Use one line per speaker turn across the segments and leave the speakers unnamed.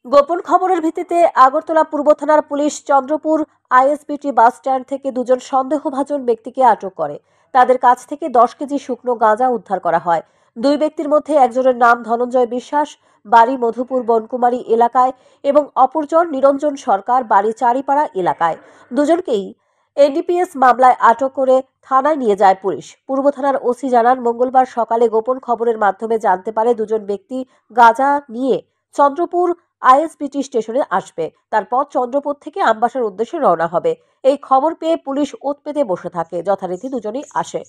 গোপন খবরের ভিত্তিতে আগরতলা পূর্ব থানার police Chandrapur ISBT bus stand থেকে দুজন সন্দেহভাজন ব্যক্তিকে আটক করে। তাদের কাছ থেকে 10 কেজি শুকনো গাঁজা উদ্ধার করা হয়। দুই ব্যক্তির মধ্যে একজনের নাম ধনঞ্জয় বিশ্বাস, বাড়ি মধুপুর বনকুমারী এলাকায়, এবং অপরজন নিরঞ্জন সরকার, বাড়ি চারিপাড়া এলাকায়। দুজনকেই এনডিপিএস মামলায় আটক করে থানায় নিয়ে যায় পুলিশ। পূর্ব থানার ওসি জানান, মঙ্গলবার সকালে গোপন খবরের মাধ্যমে জানতে পারে দুজন ব্যক্তি গাঁজা নিয়ে চন্দ্রপুর আইএসবিটি স্টেশনে আসবে। তারপর চন্দ্রপুর থেকে আমবাসার উদ্দেশ্যে রওনা হবে। এই খবর পেয়ে পুলিশ ওত পেতে বসে থাকে। যথারীতি দুজনেই আসে।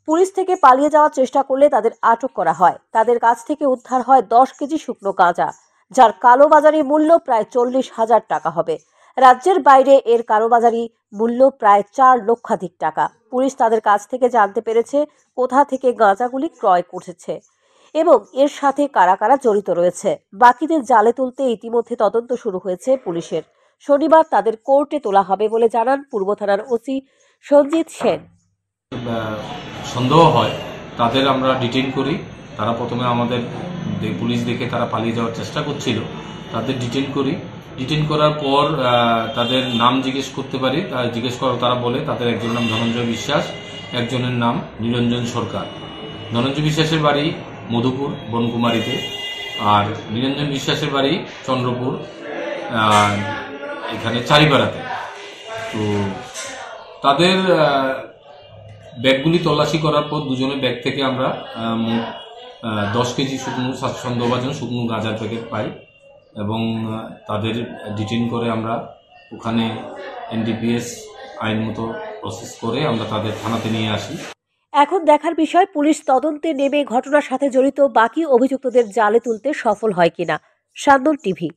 পুলিশ থেকে পালিয়ে যাওয়ার চেষ্টা করলে তাদের আটক করা হয়। তাদের কাছ থেকে উদ্ধার হয় 10 কেজি শুকনো গাঁজা, যার কালোবাজারি মূল্য প্রায় 40,000 টাকা হবে। রাজ্যের বাইরে এর কালোবাজারি মূল্য প্রায় 4 লক্ষাধিক টাকা। পুলিশ তাদের কাছ থেকে জানতে পেরেছে কোথা থেকে গাঁজাগুলি ক্রয় করেছে এবং এর সাথে কারা কারা জড়িত রয়েছে। বাকিদের জালে তুলতে ইতিমধ্যে তদন্ত শুরু হয়েছে পুলিশের। শনিবার তাদের কোর্টে তোলা হবে বলে জানান পূর্ব থানার ওসি সঞ্জিত সেন।
সন্দেহ হয় তাদের আমরা ডিটেইন করি। তারা প্রথমে আমাদের পুলিশ দেখে তারা পালিয়ে যাওয়ার চেষ্টা করছিল। তাদের ডিটেইন করি। ডিটেইন করার পর তাদের নাম জিজ্ঞেস করতে পারি। জিজ্ঞেস করার তারা বলে তাদের একজনের নাম ধনঞ্জয় বিশ্বাস, একজনের নাম নিরঞ্জন সরকার। ধনঞ্জয় বিশ্বাসের বাড়ি মধুপুর বনকুমারীতে, আর নিরঞ্জন বিশ্বাসের বাড়ি চন্দ্রপুর এখানে চারিপাড়াতে। তো তাদের ব্যাগগুলি তল্লাশি করার পর দুজনের ব্যাগ থেকে আমরা 10 কেজি শুকনো সন্দেহভাজন শুকনো গাঁজার প্যাকেট পাই এবং তাদের ডিটেইন করে আমরা ওখানে এনডিপিএস আইন মতো প্রসেস করে আমরা তাদের থানাতে নিয়ে আসি।
এখন দেখার বিষয় পুলিশ তদন্তে নেমে ঘটনার সাথে জড়িত বাকি অভিযুক্তদের জালে তুলতে সফল হয় কিনা। শান্তন টিভি।